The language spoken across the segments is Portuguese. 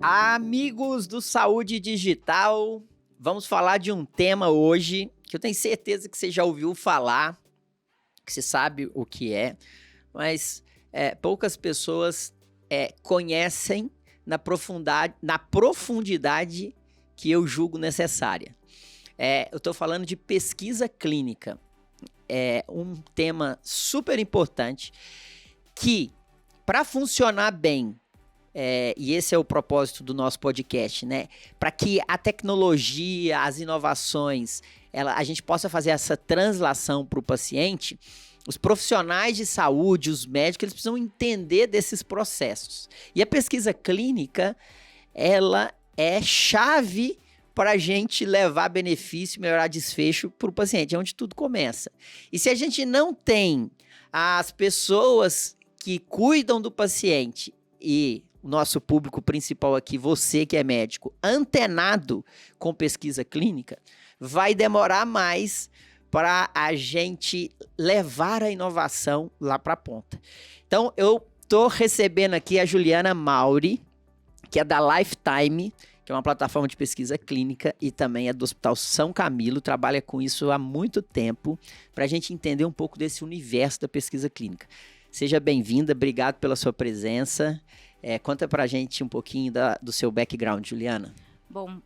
Amigos do Saúde Digital, vamos falar de um tema hoje que eu tenho certeza que você já ouviu falar, que você sabe o que é, mas poucas pessoas conhecem na profundidade que eu julgo necessária. Eu estou falando de pesquisa clínica. É um tema super importante que, para funcionar bem, e esse é o propósito do nosso podcast, né? Para que a tecnologia, as inovações, a gente possa fazer essa translação para o paciente, os profissionais de saúde, os médicos, eles precisam entender desses processos. E a pesquisa clínica, ela é chave para a gente levar benefício, melhorar desfecho para o paciente, é onde tudo começa. E se a gente não tem as pessoas que cuidam do paciente e o nosso público principal aqui, você que é médico, antenado com pesquisa clínica, vai demorar mais para a gente levar a inovação lá para a ponta. Então, eu estou recebendo aqui a Juliana Mauri, que é da Lifetime, que é uma plataforma de pesquisa clínica e também é do Hospital São Camilo, trabalha com isso há muito tempo, para a gente entender um pouco desse universo da pesquisa clínica. Seja bem-vinda, obrigado pela sua presença. Conta pra gente um pouquinho do seu background, Juliana. Bom,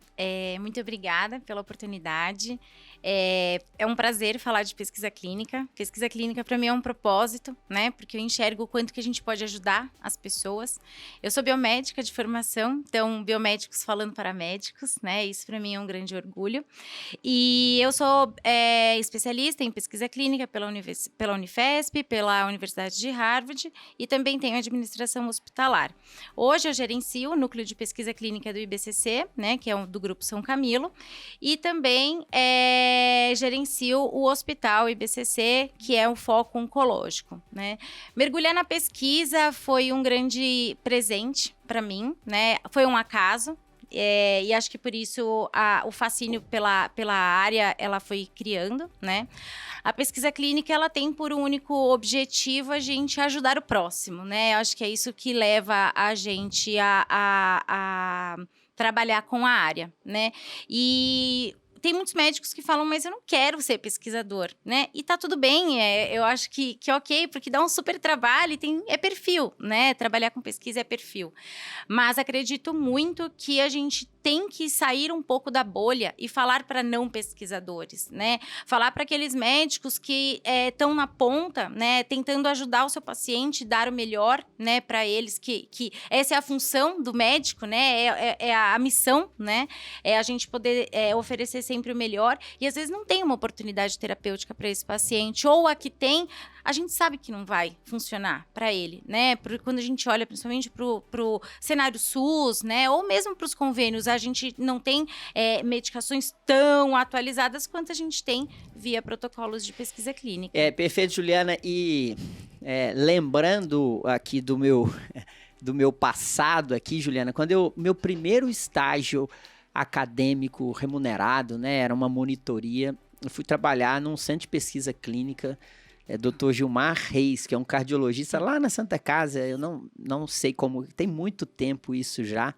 muito obrigada pela oportunidade. É um prazer falar de pesquisa clínica. Pesquisa clínica, para mim, é um propósito, né? Porque eu enxergo o quanto que a gente pode ajudar as pessoas. Eu sou biomédica de formação, então, biomédicos falando para médicos, né? Isso, para mim, é um grande orgulho. E eu sou especialista em pesquisa clínica pela Unifesp, pela Universidade de Harvard e também tenho administração hospitalar. Hoje, eu gerencio o núcleo de pesquisa clínica do IBCC, né? Que é do Grupo São Camilo, e também gerencio o Hospital IBCC, que é o foco oncológico, né? Mergulhar na pesquisa foi um grande presente para mim, né? Foi um acaso, e acho que por isso o fascínio pela área, ela foi criando, né? A pesquisa clínica, ela tem por único objetivo a gente ajudar o próximo, né? Acho que é isso que leva a gente a trabalhar com a área, né? E tem muitos médicos que falam, mas eu não quero ser pesquisador, né? E tá tudo bem, eu acho que ok, porque dá um super trabalho e é perfil, né? Trabalhar com pesquisa é perfil. Mas acredito muito que a gente tem que sair um pouco da bolha e falar para não pesquisadores, né? Falar para aqueles médicos que estão na ponta, né? Tentando ajudar o seu paciente, dar o melhor, né? Para eles, que essa é a função do médico, né? É a missão, né? É a gente poder oferecer sempre o melhor. E às vezes não tem uma oportunidade terapêutica para esse paciente, ou a que tem, a gente sabe que não vai funcionar para ele, né? Quando a gente olha principalmente pro cenário SUS, né? Ou mesmo para os convênios, a gente não tem medicações tão atualizadas quanto a gente tem via protocolos de pesquisa clínica. Perfeito, Juliana. E lembrando aqui do meu passado aqui, Juliana, quando meu primeiro estágio acadêmico remunerado, né? Era uma monitoria. Eu fui trabalhar num centro de pesquisa clínica, Dr. Gilmar Reis, que é um cardiologista lá na Santa Casa. Eu não sei como, tem muito tempo isso já.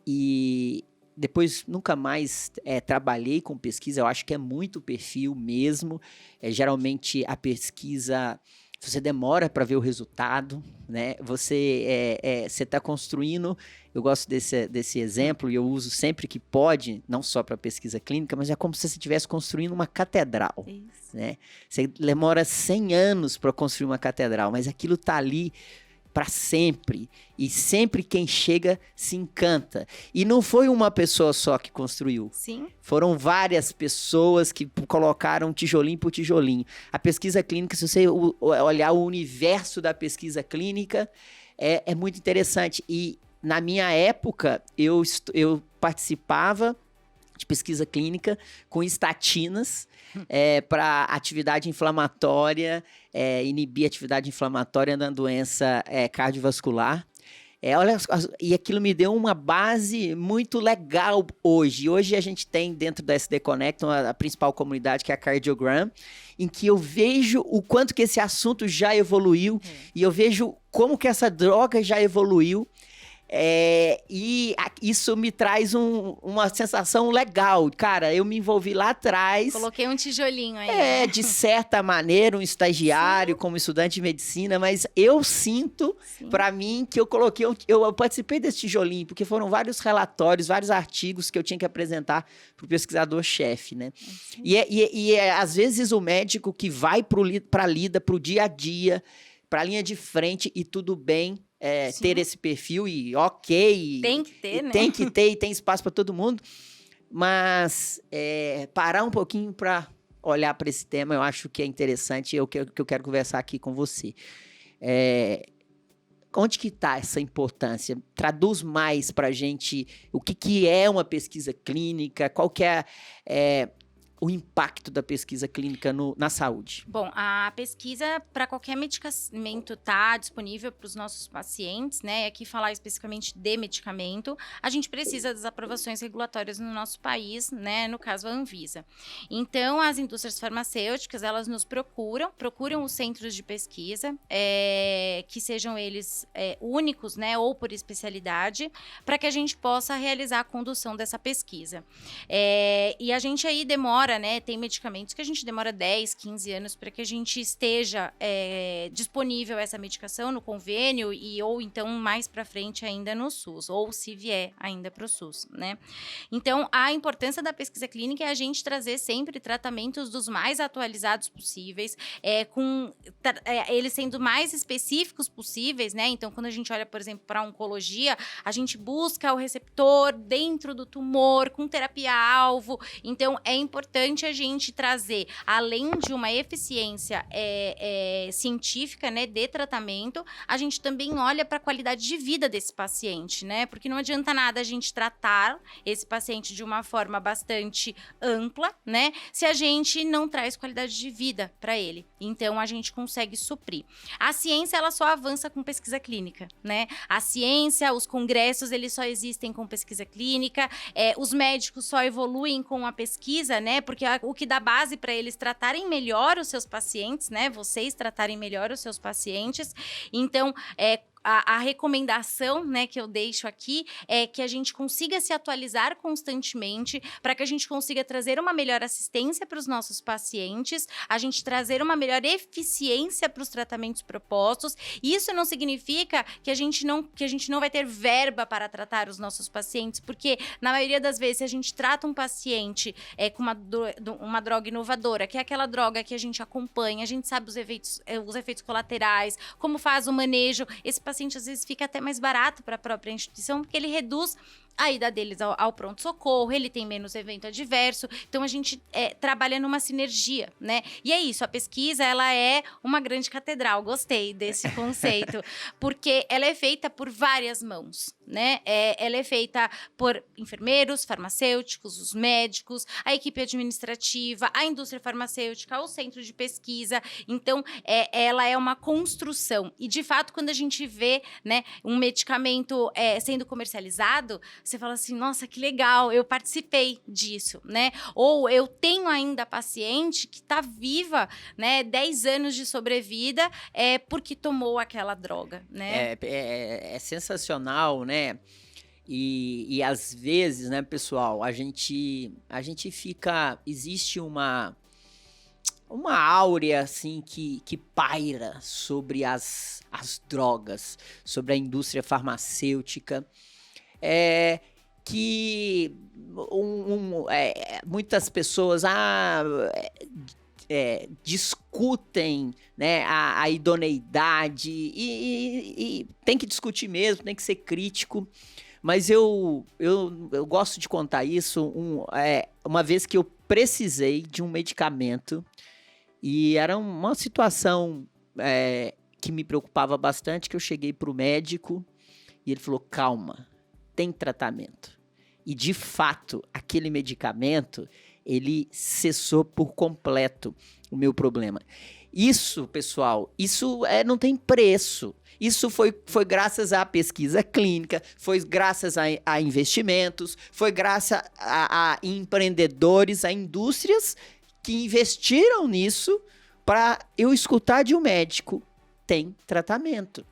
E depois nunca mais trabalhei com pesquisa. Eu acho que é muito perfil mesmo. Geralmente a pesquisa, você demora para ver o resultado, né? Você está construindo. Eu gosto desse exemplo e eu uso sempre que pode, não só para pesquisa clínica, mas é como se você estivesse construindo uma catedral. Isso. Né? Você demora 100 anos para construir uma catedral, mas aquilo está ali para sempre. E sempre quem chega se encanta. E não foi uma pessoa só que construiu. Sim. Foram várias pessoas que colocaram tijolinho por tijolinho. A pesquisa clínica, se você olhar o universo da pesquisa clínica, é muito interessante. E na minha época, eu participava de pesquisa clínica com estatinas para atividade inflamatória, inibir a atividade inflamatória na doença cardiovascular. E aquilo me deu uma base muito legal hoje. Hoje a gente tem dentro da SD Connect a principal comunidade, que é a Cardiogram, em que eu vejo o quanto que esse assunto já evoluiu e eu vejo como que essa droga já evoluiu. Isso me traz uma sensação legal. Cara, eu me envolvi lá atrás. Coloquei um tijolinho aí. De certa maneira, um estagiário, como estudante de medicina, mas eu sinto, para mim, que eu coloquei, eu participei desse tijolinho, porque foram vários relatórios, vários artigos que eu tinha que apresentar para o pesquisador-chefe, né? Às vezes o médico que vai para a lida, para o dia a dia, para a linha de frente, e tudo bem, ter esse perfil, e ok. Tem que ter, né? Tem que ter, e tem espaço para todo mundo. Mas parar um pouquinho para olhar para esse tema, eu acho que é interessante, que eu quero conversar aqui com você. Onde que está essa importância? Traduz mais para a gente o que é uma pesquisa clínica, qual que é o impacto da pesquisa clínica na saúde? Bom, a pesquisa para qualquer medicamento está disponível para os nossos pacientes, né? Aqui falar especificamente de medicamento, a gente precisa das aprovações regulatórias no nosso país, né? No caso, a Anvisa. Então, as indústrias farmacêuticas, elas nos procuram os centros de pesquisa, que sejam eles únicos, né? Ou por especialidade, para que a gente possa realizar a condução dessa pesquisa. E a gente aí demora, né, tem medicamentos que a gente demora 10, 15 anos para que a gente esteja disponível essa medicação no convênio ou então mais para frente ainda no SUS, ou se vier ainda para o SUS, né? Então, a importância da pesquisa clínica é a gente trazer sempre tratamentos dos mais atualizados possíveis, eles sendo mais específicos possíveis, né? Então, quando a gente olha, por exemplo, para a oncologia, a gente busca o receptor dentro do tumor, com terapia-alvo. Então, é importante a gente trazer, além de uma eficiência científica, né, de tratamento, a gente também olha para a qualidade de vida desse paciente, né? Porque não adianta nada a gente tratar esse paciente de uma forma bastante ampla, né? Se a gente não traz qualidade de vida para ele. Então, a gente consegue suprir. A ciência, ela só avança com pesquisa clínica, né? A ciência, os congressos, eles só existem com pesquisa clínica, os médicos só evoluem com a pesquisa, né? Porque o que dá base para eles tratarem melhor os seus pacientes, né? Vocês tratarem melhor os seus pacientes. Então, a recomendação, né, que eu deixo aqui é que a gente consiga se atualizar constantemente para que a gente consiga trazer uma melhor assistência para os nossos pacientes, a gente trazer uma melhor eficiência para os tratamentos propostos. Isso não significa que a gente não vai ter verba para tratar os nossos pacientes, porque na maioria das vezes, se a gente trata um paciente com uma droga inovadora, que é aquela droga que a gente acompanha, a gente sabe os efeitos colaterais, como faz o manejo, esse paciente às vezes fica até mais barato para a própria instituição, porque ele reduz a ida deles ao pronto-socorro, ele tem menos evento adverso, então a gente trabalha numa sinergia, né? E é isso, a pesquisa, ela é uma grande catedral, gostei desse conceito, porque ela é feita por várias mãos, né? Ela é feita por enfermeiros, farmacêuticos, os médicos, a equipe administrativa, a indústria farmacêutica, o centro de pesquisa, então ela é uma construção, e de fato, quando a gente vê, né, um medicamento sendo comercializado, você fala assim, nossa, que legal, eu participei disso, né? Ou eu tenho ainda paciente que está viva, né, 10 anos de sobrevida porque tomou aquela droga, né? É sensacional, né? E às vezes, né, pessoal, a gente fica... Existe uma áurea, assim, que paira sobre as drogas, sobre a indústria farmacêutica, que muitas pessoas discutem, né, a idoneidade, e tem que discutir mesmo, tem que ser crítico, mas eu gosto de contar isso, uma vez que eu precisei de um medicamento, e era uma situação que me preocupava bastante, que eu cheguei para o médico, e ele falou, calma, tem tratamento. E, de fato, aquele medicamento, ele cessou por completo o meu problema. Isso, pessoal, não tem preço. Isso foi graças à pesquisa clínica, foi graças a investimentos, foi graças a empreendedores, a indústrias que investiram nisso para eu escutar de um médico, tem tratamento.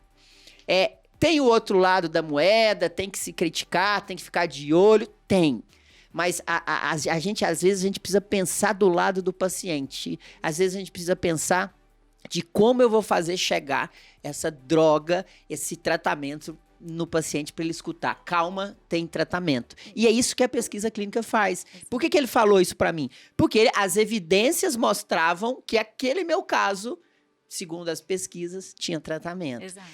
Tem o outro lado da moeda, tem que se criticar, tem que ficar de olho, tem. Mas a gente, às vezes, a gente precisa pensar do lado do paciente. Às vezes a gente precisa pensar de como eu vou fazer chegar essa droga, esse tratamento no paciente para ele escutar. Calma, tem tratamento. E é isso que a pesquisa clínica faz. Por que ele falou isso para mim? Porque as evidências mostravam que aquele meu caso, segundo as pesquisas, tinha tratamento. Exato.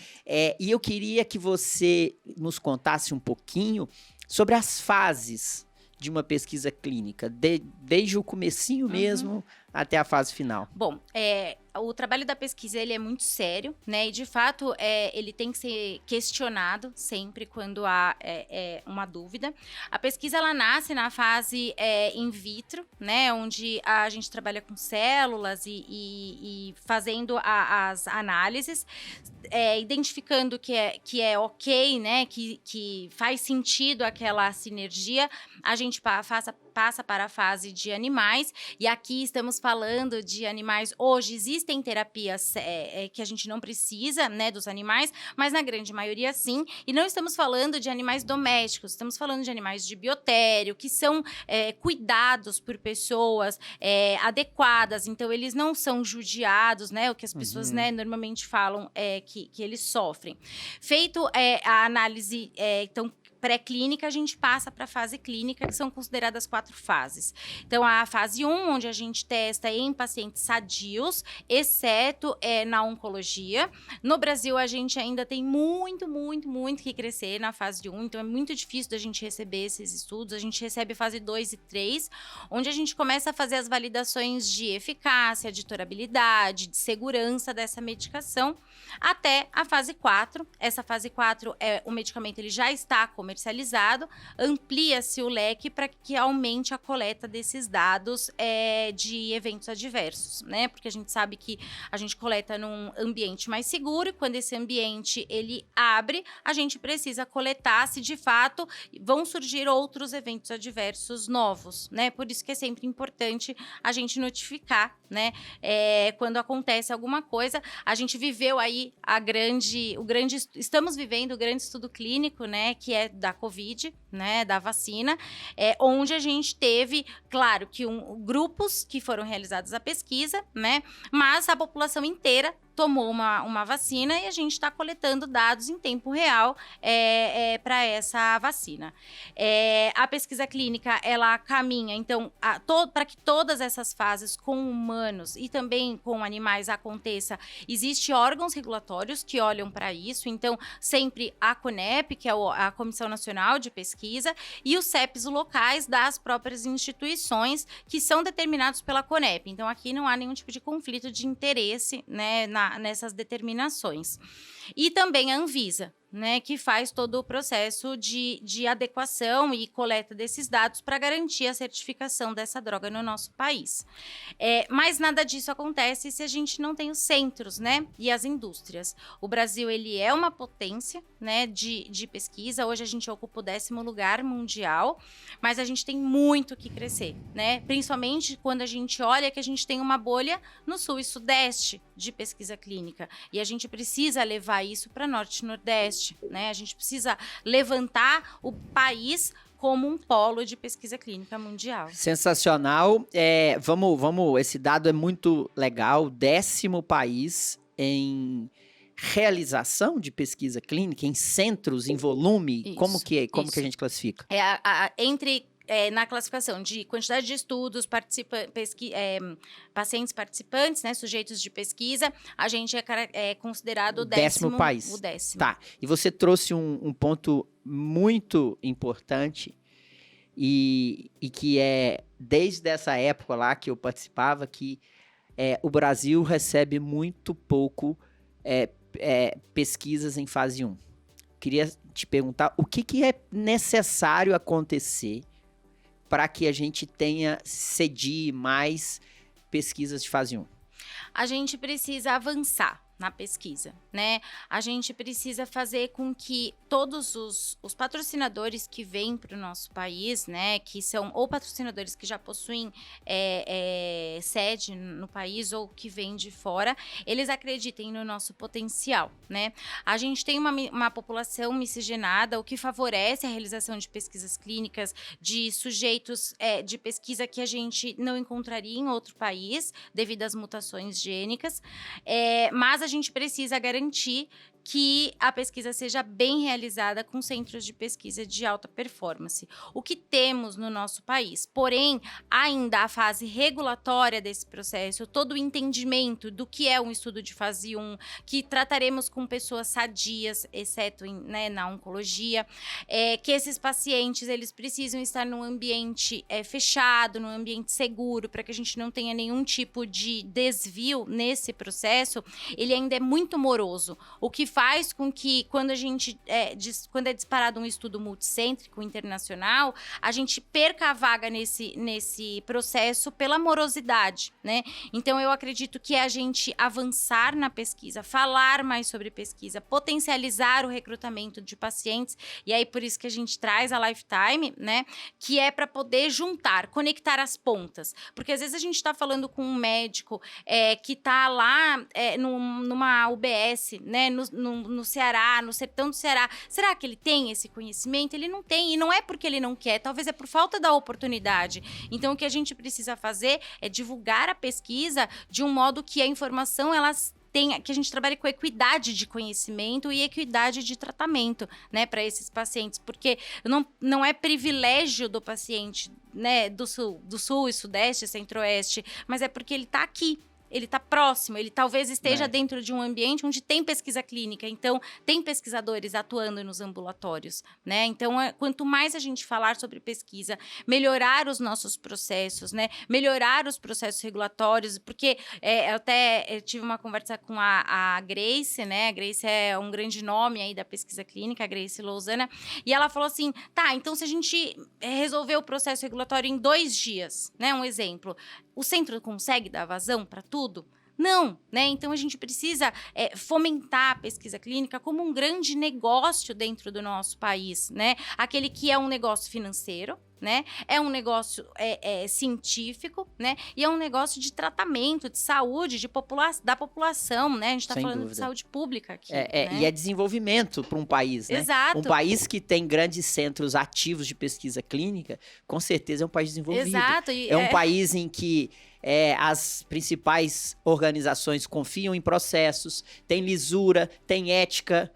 E eu queria que você nos contasse um pouquinho sobre as fases de uma pesquisa clínica, desde o comecinho mesmo até a fase final. Bom, o trabalho da pesquisa ele é muito sério, né? E de fato ele tem que ser questionado sempre quando há uma dúvida. A pesquisa ela nasce na fase in vitro, né? Onde a gente trabalha com células e fazendo as análises, identificando que é ok, né? Que faz sentido aquela sinergia. A gente passa para a fase de animais, e aqui estamos falando de animais. Hoje existem terapias que a gente não precisa, né, dos animais, mas na grande maioria sim, e não estamos falando de animais domésticos, estamos falando de animais de biotério, que são cuidados por pessoas adequadas, então eles não são judiados, né, o que as pessoas né, normalmente falam que eles sofrem. Feito a análise, então, pré-clínica, a gente passa para a fase clínica, que são consideradas 4 fases. Então, a fase 1, onde a gente testa em pacientes sadios, exceto na oncologia. No Brasil, a gente ainda tem muito que crescer na fase 1, então é muito difícil da gente receber esses estudos. A gente recebe fase 2 e 3, onde a gente começa a fazer as validações de eficácia, de tolerabilidade, de segurança dessa medicação, até a fase 4. Essa fase 4, o medicamento ele já está comercializado, amplia-se o leque para que aumente a coleta desses dados de eventos adversos, né? Porque a gente sabe que a gente coleta num ambiente mais seguro, e quando esse ambiente ele abre, a gente precisa coletar se de fato vão surgir outros eventos adversos novos, né? Por isso que é sempre importante a gente notificar, né? Quando acontece alguma coisa. A gente viveu aí estamos vivendo o grande estudo clínico, né? Que é da Covid, né, da vacina, onde a gente teve, claro, que grupos que foram realizados a pesquisa, né, mas a população inteira tomou uma vacina, e a gente está coletando dados em tempo real para essa vacina. A pesquisa clínica, ela caminha, então, para que todas essas fases com humanos e também com animais aconteça, existem órgãos regulatórios que olham para isso, então, sempre a CONEP, que é a Comissão Nacional de Pesquisa, e os CEPs locais das próprias instituições, que são determinados pela CONEP. Então, aqui não há nenhum tipo de conflito de interesse, né, nessas determinações. E também a Anvisa, né, que faz todo o processo de adequação e coleta desses dados para garantir a certificação dessa droga no nosso país. Mas nada disso acontece se a gente não tem os centros, né, e as indústrias. O Brasil, ele é uma potência, né, de pesquisa. Hoje a gente ocupa o 10º lugar mundial, mas a gente tem muito que crescer, né, principalmente quando a gente olha que a gente tem uma bolha no sul e sudeste de pesquisa clínica, e a gente precisa levar isso para norte e nordeste, né? A gente precisa levantar o país como um polo de pesquisa clínica mundial. Sensacional. Esse dado é muito legal. 10º país em realização de pesquisa clínica, em centros, em volume. Isso, como que a gente classifica? Na classificação de quantidade de estudos, pacientes participantes, né, sujeitos de pesquisa, a gente é considerado o 10º país. O 10º. Tá. E você trouxe um ponto muito importante e que desde essa época lá que eu participava, que o Brasil recebe muito pouco pesquisas em fase 1. Queria te perguntar o que é necessário acontecer para que a gente cedir mais pesquisas de fase 1? A gente precisa avançar, na pesquisa, né? A gente precisa fazer com que todos os patrocinadores que vêm para o nosso país, né, que são ou patrocinadores que já possuem sede no país ou que vêm de fora, eles acreditem no nosso potencial, né? A gente tem uma população miscigenada, o que favorece a realização de pesquisas clínicas de sujeitos de pesquisa que a gente não encontraria em outro país, devido às mutações gênicas, mas a gente precisa garantir que a pesquisa seja bem realizada com centros de pesquisa de alta performance. O que temos no nosso país, porém, ainda a fase regulatória desse processo, todo o entendimento do que é um estudo de fase 1, que trataremos com pessoas sadias, exceto na oncologia, que esses pacientes eles precisam estar num ambiente fechado, num ambiente seguro, para que a gente não tenha nenhum tipo de desvio nesse processo, ele ainda é muito moroso, o que faz com que, quando quando é disparado um estudo multicêntrico internacional, a gente perca a vaga nesse processo pela morosidade, né? Então, eu acredito que é a gente avançar na pesquisa, falar mais sobre pesquisa, potencializar o recrutamento de pacientes, e aí por isso que a gente traz a Lifetime, né? Que é para poder juntar, conectar as pontas. Porque às vezes a gente está falando com um médico que está lá numa UBS, né? No Ceará, no sertão do Ceará. Será que ele tem esse conhecimento? Ele não tem, e não é porque ele não quer, talvez é por falta da oportunidade. Então, o que a gente precisa fazer é divulgar a pesquisa de um modo que a informação, que a gente trabalhe com equidade de conhecimento e equidade de tratamento, né, para esses pacientes, porque não é privilégio do paciente, né, do sul e sudeste, centro-oeste, mas é porque ele está aqui. Ele está próximo, ele talvez esteja dentro de um ambiente onde tem pesquisa clínica, então tem pesquisadores atuando nos ambulatórios, né? Então, quanto mais a gente falar sobre pesquisa, melhorar os nossos processos, né? Melhorar os processos regulatórios, porque eu até tive uma conversa com a Grace, né? A Grace é um grande nome aí da pesquisa clínica, a Grace Lousana, e ela falou assim, tá, então se a gente resolver o processo regulatório em 2 dias, né? Um exemplo, o centro consegue dar vazão para tudo? Não, né? Então a gente precisa fomentar a pesquisa clínica como um grande negócio dentro do nosso país, né? Aquele que é um negócio financeiro, né? É um negócio científico, né? E é um negócio de tratamento, de saúde, da população, né? A gente está falando dúvida. de saúde pública aqui. Né? E é desenvolvimento para um país, né? Exato. Um país que tem grandes centros ativos de pesquisa clínica, com certeza é um país desenvolvido. Exato. É um país em que as principais organizações confiam em processos, tem lisura, tem ética,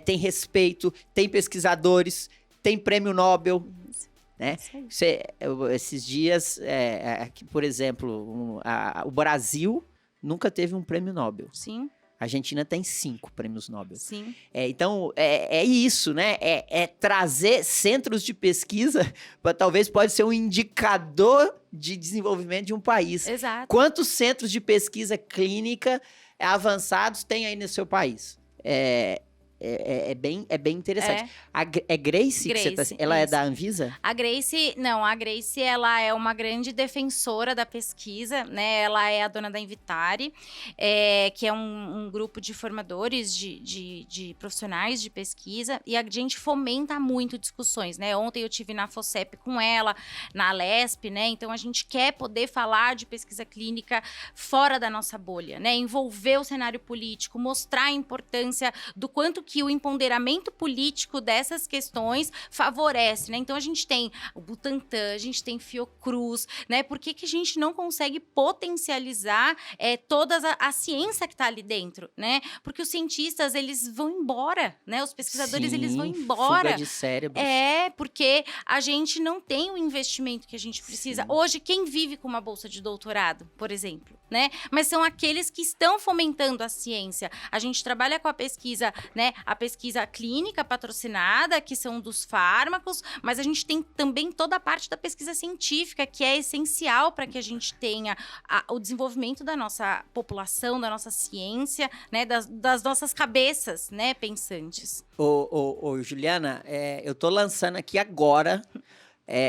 tem respeito, tem pesquisadores, tem prêmio Nobel. Né? Esses dias, aqui, por exemplo, o Brasil nunca teve um prêmio Nobel. Sim. A Argentina tem 5 prêmios Nobel. Sim. Então, é isso, né? Trazer centros de pesquisa talvez pode ser um indicador de desenvolvimento de um país. Exato. Quantos centros de pesquisa clínica avançados tem aí no seu país? É bem interessante. É Grace que você tá assim? Ela é da Anvisa? A Grace, ela é uma grande defensora da pesquisa, né? Ela é a dona da Invitare, que é um grupo de formadores, de profissionais de pesquisa, e a gente fomenta muito discussões, né? Ontem eu tive na FOCEP com ela, na Alesp, né? Então a gente quer poder falar de pesquisa clínica fora da nossa bolha, né? Envolver o cenário político, mostrar a importância do quanto que o empoderamento político dessas questões favorece, né? Então a gente tem o Butantan, a gente tem Fiocruz, né? Por que a gente não consegue potencializar toda a ciência que está ali dentro, né? Porque os cientistas, eles vão embora, né? Os pesquisadores, eles vão embora. Fuga de cérebros. Porque a gente não tem o investimento que a gente precisa. Sim. Hoje, quem vive com uma bolsa de doutorado, por exemplo, né? Mas são aqueles que estão fomentando a ciência. A gente trabalha com a pesquisa, né? A pesquisa clínica patrocinada, que são dos fármacos, mas a gente tem também toda a parte da pesquisa científica, que é essencial para que a gente tenha o desenvolvimento da nossa população, da nossa ciência, né? Das nossas cabeças, né? Pensantes. Juliana, eu tô lançando aqui agora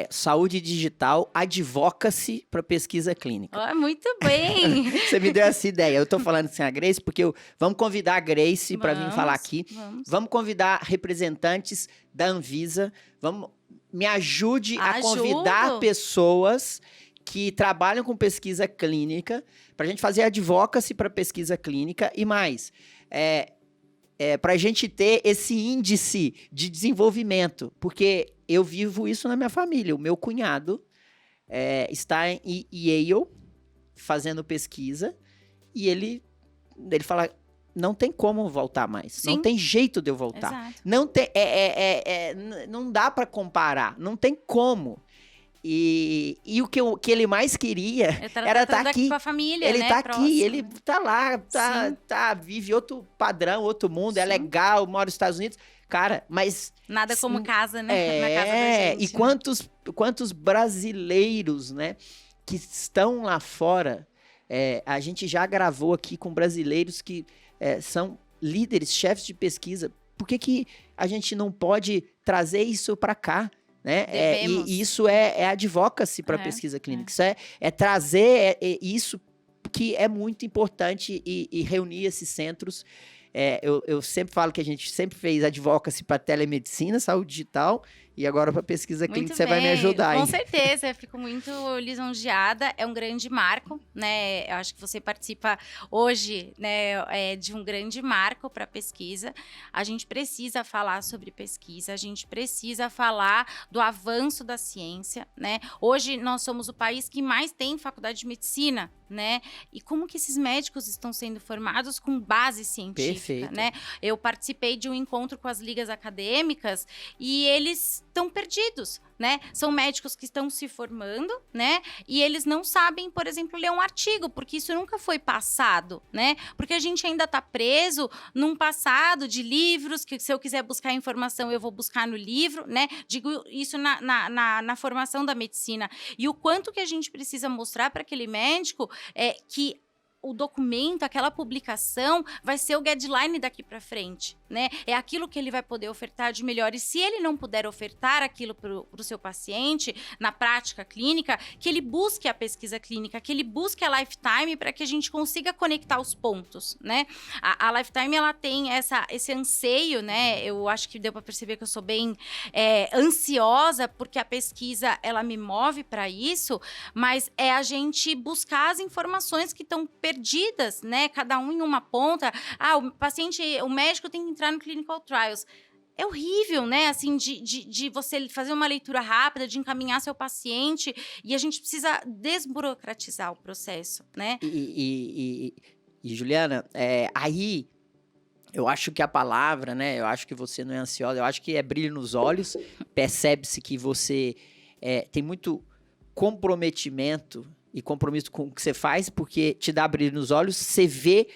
Saúde digital, advocacy para pesquisa clínica. Oh, muito bem! Você me deu essa ideia. Eu estou falando assim a Grace, porque vamos convidar a Grace para vir falar aqui. Vamos convidar representantes da Anvisa. Me ajude a convidar pessoas que trabalham com pesquisa clínica para a gente fazer advocacy para pesquisa clínica e mais. Para a gente ter esse índice de desenvolvimento, porque eu vivo isso na minha família. O meu cunhado está em Yale fazendo pesquisa e ele fala, não tem como voltar mais. Sim. Não tem jeito de eu voltar. Exato. Não tem, não dá para comparar, não tem como. E o que ele mais queria era estar aqui com a família, ele está próximo. Aqui, ele está lá, vive outro padrão, outro mundo, Sim. É legal, mora nos Estados Unidos. Cara, mas... Nada como casa, né? Na casa da gente. E quantos brasileiros, né, que estão lá fora... a gente já gravou aqui com brasileiros que são líderes, chefes de pesquisa. Por que a gente não pode trazer isso para cá? Né? E isso é advocacy para pesquisa clínica. Isso é trazer isso que é muito importante e reunir esses centros. Eu sempre falo que a gente sempre fez advocacy para telemedicina, saúde digital, e agora para pesquisa clínica você vai me ajudar. Com hein? certeza, eu fico muito lisonjeada, é um grande marco, né? Eu acho que você participa hoje, né, de um grande marco para pesquisa. A gente precisa falar sobre pesquisa, a gente precisa falar do avanço da ciência, né? Hoje nós somos o país que mais tem faculdade de medicina, né? E como que esses médicos estão sendo formados com base científica, Perfeito. Né? Eu participei de um encontro com as ligas acadêmicas e eles estão perdidos, né? São médicos que estão se formando, né? E eles não sabem, por exemplo, ler um artigo, porque isso nunca foi passado, né? Porque a gente ainda está preso num passado de livros, que se eu quiser buscar informação, eu vou buscar no livro, né? Digo isso na formação da medicina. E o quanto que a gente precisa mostrar para aquele médico que o documento, aquela publicação, vai ser o guideline daqui para frente, né? É aquilo que ele vai poder ofertar de melhor. E se ele não puder ofertar aquilo para o seu paciente, na prática clínica, que ele busque a pesquisa clínica, que ele busque a Lifetime para que a gente consiga conectar os pontos, né? A Lifetime, ela tem esse anseio, né? Eu acho que deu para perceber que eu sou bem ansiosa, porque a pesquisa, ela me move para isso, mas é a gente buscar as informações que estão perdidas, né? Cada um em uma ponta. O médico tem que entrar no clinical trials. É horrível, né? Assim, de você fazer uma leitura rápida, de encaminhar seu paciente, e a gente precisa desburocratizar o processo, né? E Juliana, aí eu acho que a palavra, né? Eu acho que você não é ansiosa, eu acho que é brilho nos olhos, percebe-se que você tem muito comprometimento e compromisso com o que você faz, porque te dá brilho nos olhos, você vê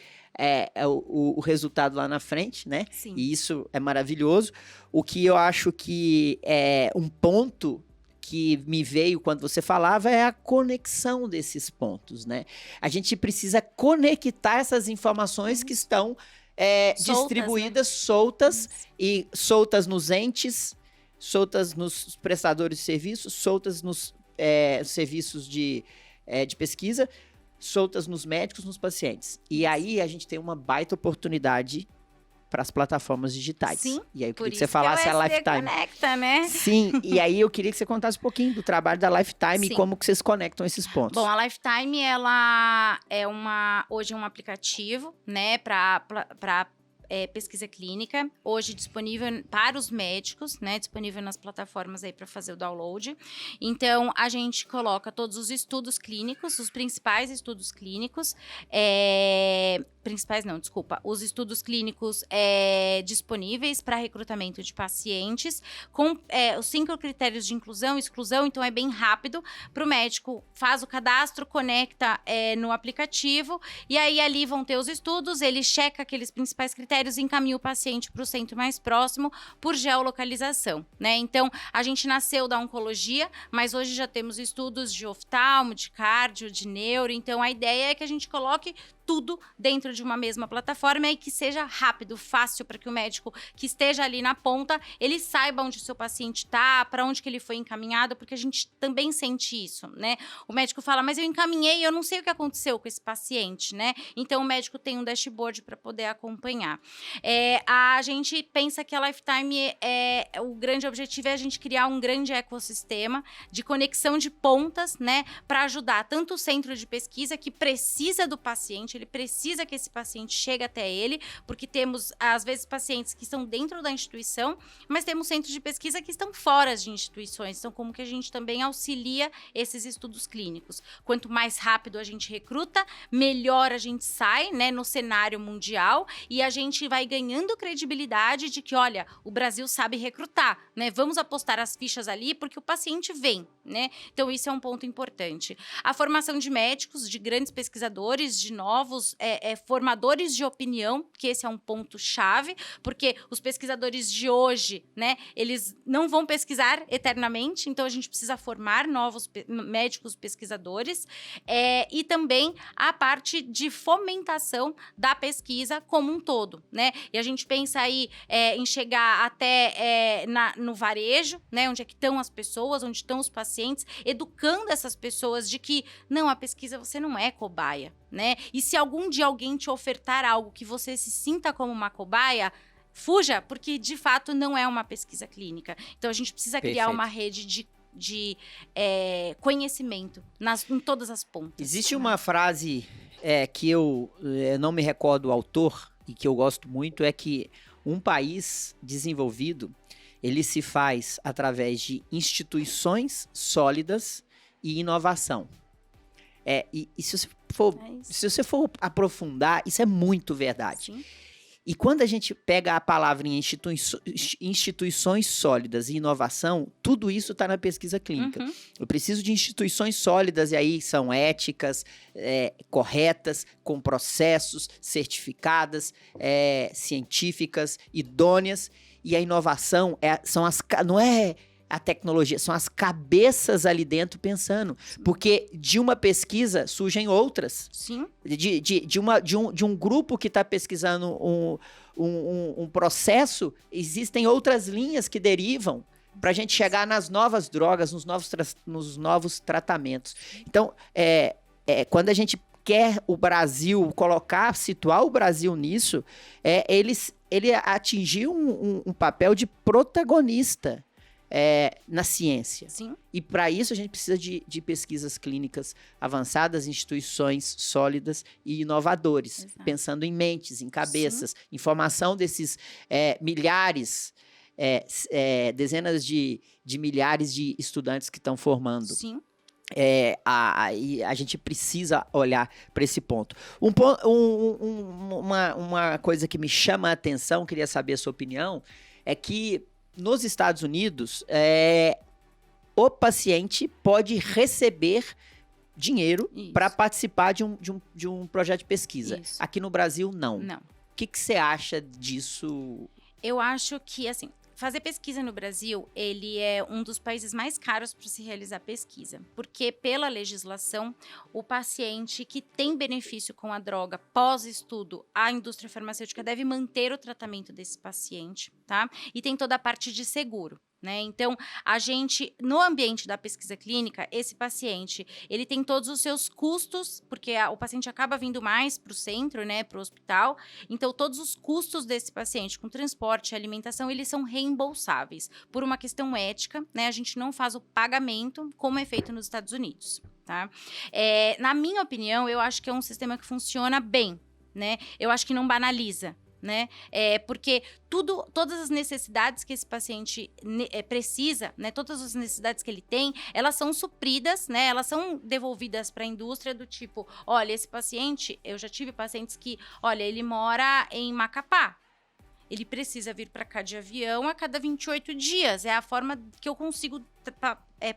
o resultado lá na frente, né? Sim. E isso é maravilhoso. O que eu acho que é um ponto que me veio quando você falava é a conexão desses pontos, né? A gente precisa conectar essas informações que estão distribuídas, né? soltas nos entes, soltas nos prestadores de serviços, soltas nos serviços de pesquisa, soltas nos médicos, nos pacientes. E aí a gente tem uma baita oportunidade para as plataformas digitais. Sim, e aí eu queria que você falasse a Lifetime. Conecta, né? Sim, e aí eu queria que você contasse um pouquinho do trabalho da Lifetime e como que vocês conectam esses pontos. Bom, a Lifetime, ela é hoje um aplicativo, né, para pesquisa clínica, hoje disponível para os médicos, né, disponível nas plataformas aí para fazer o download. Então, a gente coloca todos os estudos clínicos, os principais estudos clínicos, os estudos clínicos disponíveis para recrutamento de pacientes, com os 5 critérios de inclusão e exclusão, então é bem rápido para o médico, faz o cadastro, conecta no aplicativo, e aí ali vão ter os estudos, ele checa aqueles principais critérios e encaminha o paciente para o centro mais próximo por geolocalização, né? Então, a gente nasceu da oncologia, mas hoje já temos estudos de oftalmo, de cardio, de neuro, então a ideia é que a gente coloque tudo dentro de uma mesma plataforma e que seja rápido, fácil, para que o médico que esteja ali na ponta, ele saiba onde o seu paciente está, para onde que ele foi encaminhado, porque a gente também sente isso, né? O médico fala, mas eu encaminhei e eu não sei o que aconteceu com esse paciente, né? Então, o médico tem um dashboard para poder acompanhar. A gente pensa que a Lifetime, o grande objetivo é a gente criar um grande ecossistema de conexão de pontas, né? Para ajudar tanto o centro de pesquisa que precisa do paciente, ele precisa que esse paciente chegue até ele, porque temos, às vezes, pacientes que estão dentro da instituição, mas temos centros de pesquisa que estão fora de instituições. Então, como que a gente também auxilia esses estudos clínicos? Quanto mais rápido a gente recruta, melhor a gente sai, né, no cenário mundial, e a gente vai ganhando credibilidade de que, olha, o Brasil sabe recrutar, né? Vamos apostar as fichas ali porque o paciente vem, né? Então, isso é um ponto importante. A formação de médicos, de grandes pesquisadores, de novos formadores de opinião, que esse é um ponto-chave, porque os pesquisadores de hoje, né, eles não vão pesquisar eternamente, então a gente precisa formar novos médicos pesquisadores, e também a parte de fomentação da pesquisa como um todo, né? E a gente pensa aí em chegar até no varejo, né, onde é que estão as pessoas, onde estão os pacientes, educando essas pessoas de que, não, a pesquisa você não é cobaia, né? E se algum dia alguém te ofertar algo que você se sinta como uma cobaia, fuja, porque de fato não é uma pesquisa clínica. Então a gente precisa criar uma rede de conhecimento em todas as pontas. Existe uma frase que eu não me recordo o autor e que eu gosto muito, é que um país desenvolvido, ele se faz através de instituições sólidas e inovação. E se você for aprofundar, isso é muito verdade. Sim. E quando a gente pega a palavra em instituições sólidas e inovação, tudo isso está na pesquisa clínica. Uhum. Eu preciso de instituições sólidas, e aí são éticas, corretas, com processos, certificadas, científicas, idôneas. E a inovação não é a tecnologia, são as cabeças ali dentro pensando. Porque de uma pesquisa surgem outras. Sim. De um grupo que está pesquisando um processo, existem outras linhas que derivam para a gente chegar nas novas drogas, nos novos tratamentos. Então, quando a gente quer o Brasil, situar o Brasil nisso, ele atingiu um papel de protagonista na ciência. Sim. E para isso a gente precisa de pesquisas clínicas avançadas, instituições sólidas e inovadores. Exato. Pensando em mentes, em cabeças, em formação desses milhares, dezenas de milhares de estudantes que estão formando. Sim. A gente precisa olhar para esse ponto. Uma coisa que me chama a atenção, queria saber a sua opinião, é que nos Estados Unidos, o paciente pode receber dinheiro para participar de um projeto de pesquisa. Isso. Aqui no Brasil, não. Não. O que você acha disso? Eu acho que, assim, fazer pesquisa no Brasil, ele é um dos países mais caros para se realizar pesquisa, porque pela legislação, o paciente que tem benefício com a droga pós-estudo, a indústria farmacêutica deve manter o tratamento desse paciente, tá? E tem toda a parte de seguro. Né? Então, a gente, no ambiente da pesquisa clínica, esse paciente, ele tem todos os seus custos, porque o paciente acaba vindo mais para o centro, né, para o hospital, então todos os custos desse paciente, com transporte e alimentação, eles são reembolsáveis. Por uma questão ética, né, a gente não faz o pagamento como é feito nos Estados Unidos, tá? Na minha opinião, eu acho que é um sistema que funciona bem, né? Eu acho que não banaliza, né? Porque todas as necessidades que esse paciente precisa, né? Todas as necessidades que ele tem, elas são supridas, né? Elas são devolvidas para a indústria do tipo, olha, esse paciente, eu já tive pacientes que, olha, ele mora em Macapá, ele precisa vir para cá de avião a cada 28 dias, é a forma que eu consigo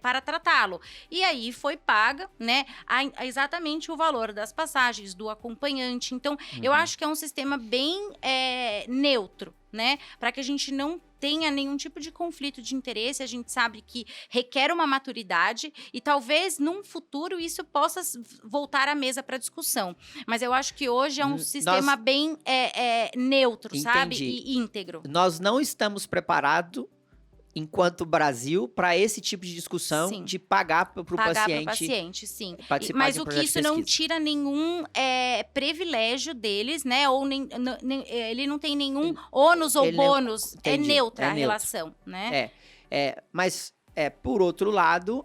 para tratá-lo. E aí foi paga, né, exatamente o valor das passagens, do acompanhante. Então, eu acho que é um sistema bem neutro, né, para que a gente não tenha nenhum tipo de conflito de interesse, a gente sabe que requer uma maturidade e talvez num futuro isso possa voltar à mesa para discussão. Mas eu acho que hoje é um sistema bem neutro, sabe? E íntegro. Nós não estamos preparados, enquanto Brasil, para esse tipo de discussão, Sim. de pagar para o paciente. Paciente, sim. Mas o que isso não tira nenhum privilégio deles, né? Ou ele não tem nenhum ônus ou bônus. É neutra a relação, né? Mas, por outro lado,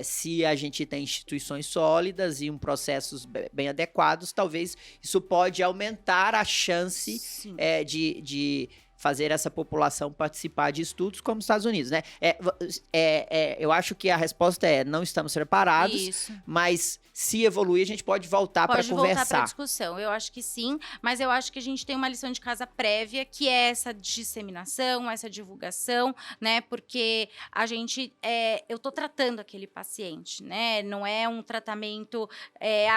se a gente tem instituições sólidas e processos bem adequados, talvez isso pode aumentar a chance de fazer essa população participar de estudos como os Estados Unidos, né? Eu acho que a resposta não estamos preparados, mas se evoluir, a gente pode voltar para conversar. Pode voltar para discussão, eu acho que sim, mas eu acho que a gente tem uma lição de casa prévia, que é essa disseminação, essa divulgação, né? Porque a gente, eu tô tratando aquele paciente, né? Não é um tratamento,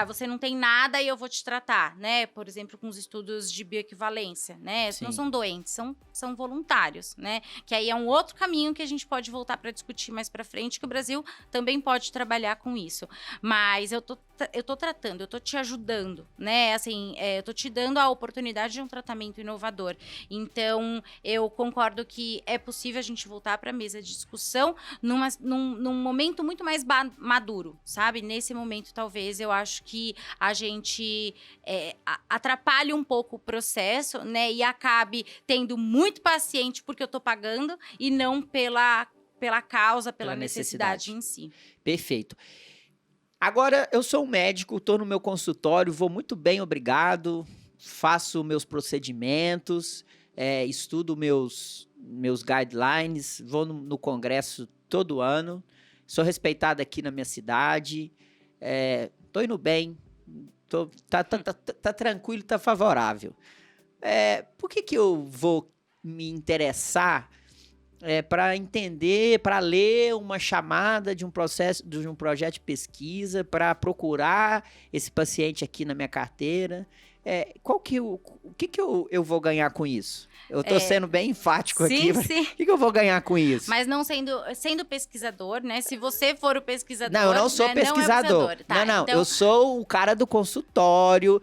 você não tem nada e eu vou te tratar, né? Por exemplo, com os estudos de bioequivalência, né? Sim. Não são doentes, são voluntários, né? Que aí é um outro caminho que a gente pode voltar para discutir mais para frente, que o Brasil também pode trabalhar com isso. Mas eu tô tratando, eu tô te ajudando, né? Assim, eu tô te dando a oportunidade de um tratamento inovador. Então, eu concordo que é possível a gente voltar para a mesa de discussão num momento muito mais maduro, sabe? Nesse momento, talvez, eu acho que a gente atrapalhe um pouco o processo, né? E acabe tendo muito paciente porque eu tô pagando e não pela causa, pela necessidade em si. Perfeito. Agora, eu sou um médico, estou no meu consultório, vou muito bem, obrigado, faço meus procedimentos, estudo meus guidelines, vou no congresso todo ano, sou respeitado aqui na minha cidade, estou indo bem, tá tranquilo, tá favorável. Por que eu vou me interessar para entender, para ler uma chamada de um projeto de pesquisa, para procurar esse paciente aqui na minha carteira? O que eu vou ganhar com isso? Eu estou sendo bem enfático aqui. Sim. O que eu vou ganhar com isso? Mas não sendo pesquisador, né? Se você for o pesquisador... Não, eu não sou pesquisador. Tá, não. Então... Eu sou o cara do consultório.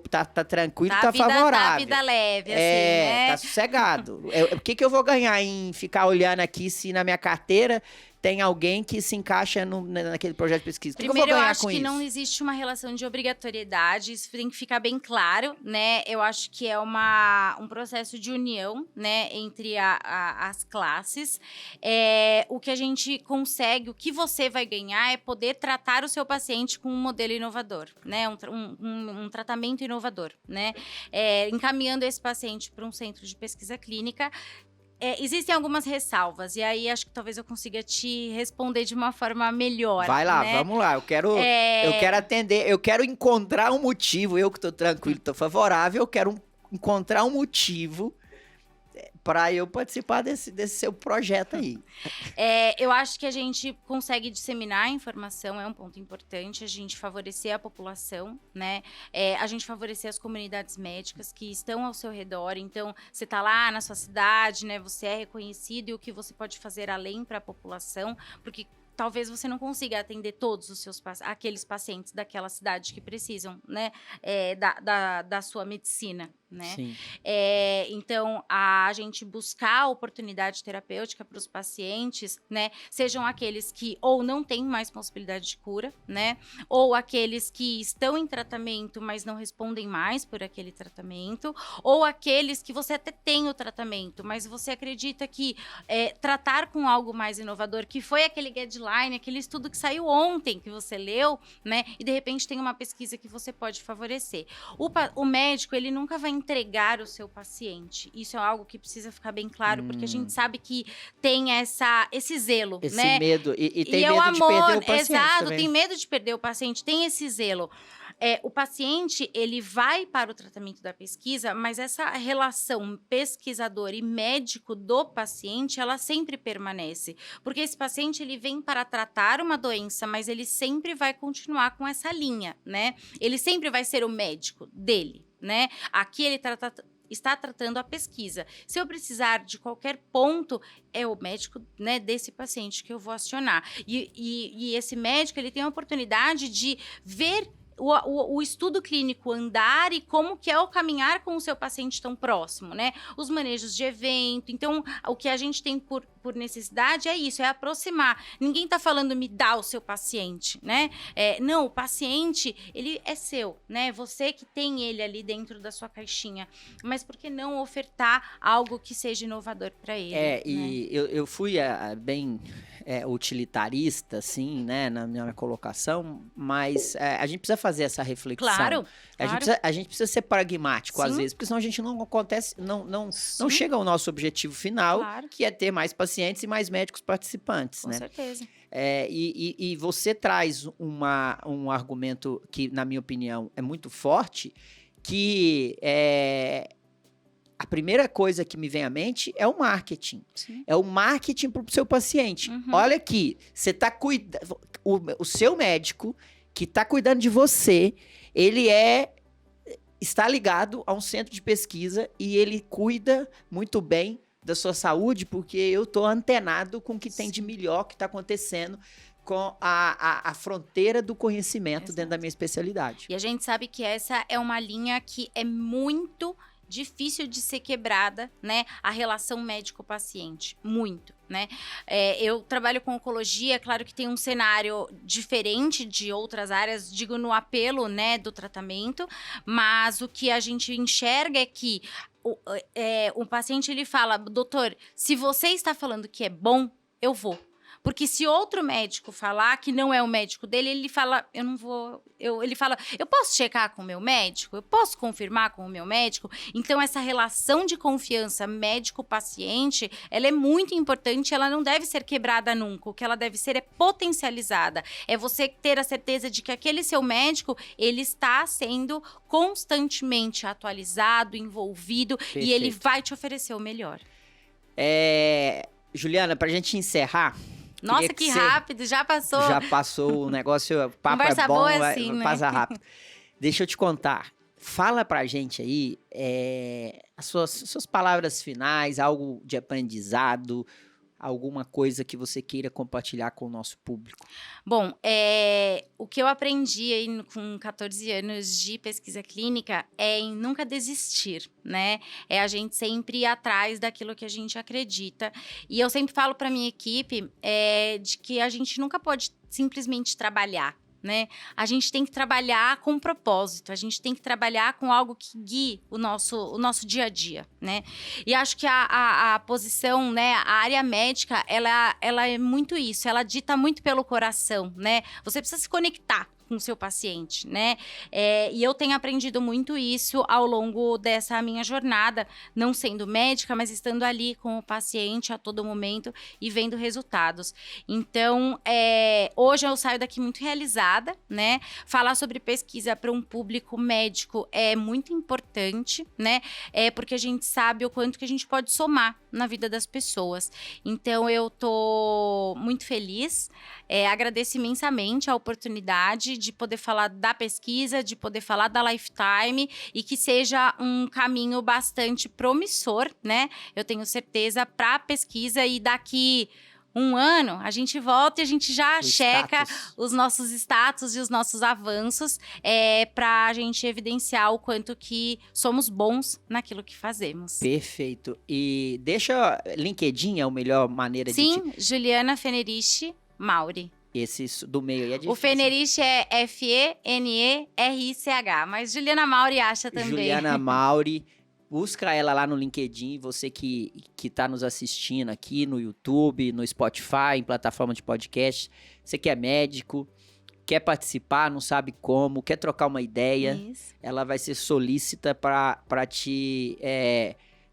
Tá tranquilo, tá favorável. Tá vida leve, assim, né? Tá sossegado. O que eu vou ganhar em ficar olhando aqui se na minha carteira tem alguém que se encaixa naquele projeto de pesquisa? Primeiro, eu vou ganhar eu acho com que isso? Não existe uma relação de obrigatoriedade, isso tem que ficar bem claro, né? Eu acho que é um processo de união, né, entre as classes. O que a gente consegue, o que você vai ganhar é poder tratar o seu paciente com um modelo inovador, né? Um tratamento inovador, né? Encaminhando esse paciente para um centro de pesquisa clínica. Existem algumas ressalvas, e aí acho que talvez eu consiga te responder de uma forma melhor. Vai lá, né? Vamos lá. Eu quero atender, eu quero encontrar um motivo, eu que estou tranquilo, estou favorável, eu quero encontrar um motivo para eu participar desse seu projeto aí. Eu acho que a gente consegue disseminar a informação, é um ponto importante, a gente favorecer a população, né? A gente favorecer as comunidades médicas que estão ao seu redor. Então, você está lá na sua cidade, né? Você é reconhecido, e o que você pode fazer além para a população, porque talvez você não consiga atender todos aqueles pacientes daquela cidade que precisam, né? Da sua medicina. Né? Sim. Então, a gente buscar a oportunidade terapêutica para os pacientes, né? Sejam aqueles que ou não têm mais possibilidade de cura, né? Ou aqueles que estão em tratamento, mas não respondem mais por aquele tratamento, ou aqueles que você até tem o tratamento, mas você acredita que tratar com algo mais inovador, que foi aquele guideline, aquele estudo que saiu ontem, que você leu, né? E de repente tem uma pesquisa que você pode favorecer. O médico, ele nunca vai entregar o seu paciente. Isso é algo que precisa ficar bem claro, porque a gente sabe que tem esse zelo, esse né? Medo. E tem medo amor, de perder o paciente exato, também. Tem medo de perder o paciente, tem esse zelo. O paciente, ele vai para o tratamento da pesquisa, mas essa relação pesquisador e médico do paciente, ela sempre permanece. Porque esse paciente, ele vem para tratar uma doença, mas ele sempre vai continuar com essa linha, né? Ele sempre vai ser o médico dele, né? Aqui ele trata está tratando a pesquisa. Se eu precisar de qualquer ponto, é o médico, né, desse paciente que eu vou acionar. E esse médico, ele tem a oportunidade de ver o estudo clínico andar e como que é o caminhar com o seu paciente tão próximo, né? Os manejos de evento. Então, o que a gente tem por necessidade é isso, é aproximar. Ninguém tá falando me dá o seu paciente, né? Não, o paciente, ele é seu, né? Você que tem ele ali dentro da sua caixinha. Mas por que não ofertar algo que seja inovador para ele? E eu fui bem utilitarista, assim, né, na minha colocação, mas a gente precisa fazer essa reflexão. Claro. A gente precisa ser pragmático, às Sim. vezes, porque senão a gente não chega ao nosso objetivo final, Claro. que é ter mais pacientes e mais médicos participantes, Com né? certeza. E você traz um argumento que, na minha opinião, é muito forte, que a primeira coisa que me vem à mente é o marketing. Sim. É o marketing para o seu paciente. Uhum. Olha aqui, você tá cuidando. O seu médico que está cuidando de você, ele está ligado a um centro de pesquisa e ele cuida muito bem da sua saúde, porque eu estou antenado com o que tem de melhor que está acontecendo com a fronteira do conhecimento. Exato. Dentro da minha especialidade. E a gente sabe que essa é uma linha que é muito difícil de ser quebrada, né? A relação médico-paciente, muito, né? Eu trabalho com oncologia, claro que tem um cenário diferente de outras áreas, digo no apelo, né, do tratamento, mas o que a gente enxerga é que o paciente, ele fala, doutor, se você está falando que é bom, eu vou. Porque se outro médico falar que não é o médico dele, ele fala, eu não vou... ele fala, eu posso checar com o meu médico? Eu posso confirmar com o meu médico? Então, essa relação de confiança médico-paciente, ela é muito importante, ela não deve ser quebrada nunca. O que ela deve ser é potencializada. É você ter a certeza de que aquele seu médico, ele está sendo constantemente atualizado, envolvido, Perfeito. E ele vai te oferecer o melhor. Juliana, pra gente encerrar... Nossa, que rápido, já passou. Já passou o negócio, o papo Conversa é bom, boa assim, né? Passa rápido. Deixa eu te contar. Fala pra gente aí as suas palavras finais, algo de aprendizado, alguma coisa que você queira compartilhar com o nosso público. Bom, o que eu aprendi aí com 14 anos de pesquisa clínica é em nunca desistir, né? É a gente sempre ir atrás daquilo que a gente acredita. E eu sempre falo para minha equipe de que a gente nunca pode simplesmente trabalhar, né? A gente tem que trabalhar com propósito, a gente tem que trabalhar com algo que guie o nosso dia a dia, né? E acho que a posição, né, a área médica, ela é muito isso, ela dita muito pelo coração, né? Você precisa se conectar com o seu paciente, né? E eu tenho aprendido muito isso ao longo dessa minha jornada, não sendo médica, mas estando ali com o paciente a todo momento e vendo resultados. Então, hoje eu saio daqui muito realizada, né? Falar sobre pesquisa para um público médico é muito importante, né? Porque a gente sabe o quanto que a gente pode somar na vida das pessoas. Então, eu tô muito feliz, agradeço imensamente a oportunidade de poder falar da pesquisa, de poder falar da Lifetime e que seja um caminho bastante promissor, né? Eu tenho certeza para a pesquisa e daqui um ano a gente volta e a gente já checa os nossos status e os nossos avanços para a gente evidenciar o quanto que somos bons naquilo que fazemos. Perfeito. E deixa LinkedIn é a melhor maneira de... Sim, Juliana Feneriche Mauri. Esse do meio aí é difícil. O Feneriche é Fenerich, mas Juliana Mauri acha também. Juliana Mauri, busca ela lá no LinkedIn, você que tá nos assistindo aqui no YouTube, no Spotify, em plataforma de podcast, você que é médico, quer participar, não sabe como, quer trocar uma ideia, Isso. Ela vai ser solícita para te...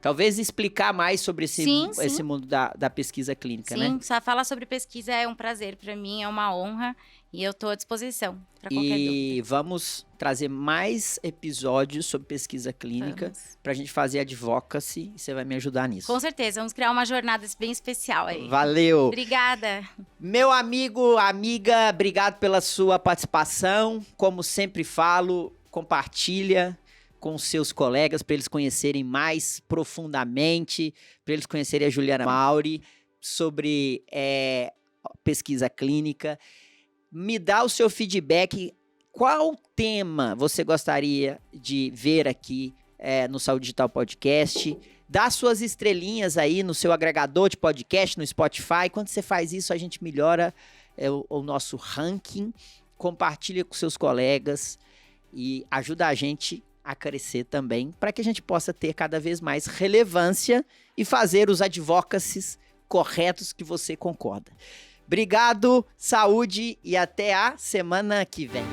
talvez explicar mais sobre esse mundo da pesquisa clínica, né? Sim, só falar sobre pesquisa é um prazer para mim, é uma honra e eu estou à disposição para qualquer dúvida. E vamos trazer mais episódios sobre pesquisa clínica para a gente fazer advocacy e você vai me ajudar nisso. Com certeza, vamos criar uma jornada bem especial aí. Valeu! Obrigada! Meu amigo, amiga, obrigado pela sua participação. Como sempre falo, compartilha. com seus colegas, para eles conhecerem mais profundamente, para eles conhecerem a Juliana Mauri sobre pesquisa clínica. Me dá o seu feedback. Qual tema você gostaria de ver aqui no Saúde Digital Podcast? Dá suas estrelinhas aí no seu agregador de podcast, no Spotify. Quando você faz isso, a gente melhora o nosso ranking. Compartilha com seus colegas e ajuda a gente a crescer também, para que a gente possa ter cada vez mais relevância e fazer os advocacies corretos que você concorda. Obrigado, saúde e até a semana que vem.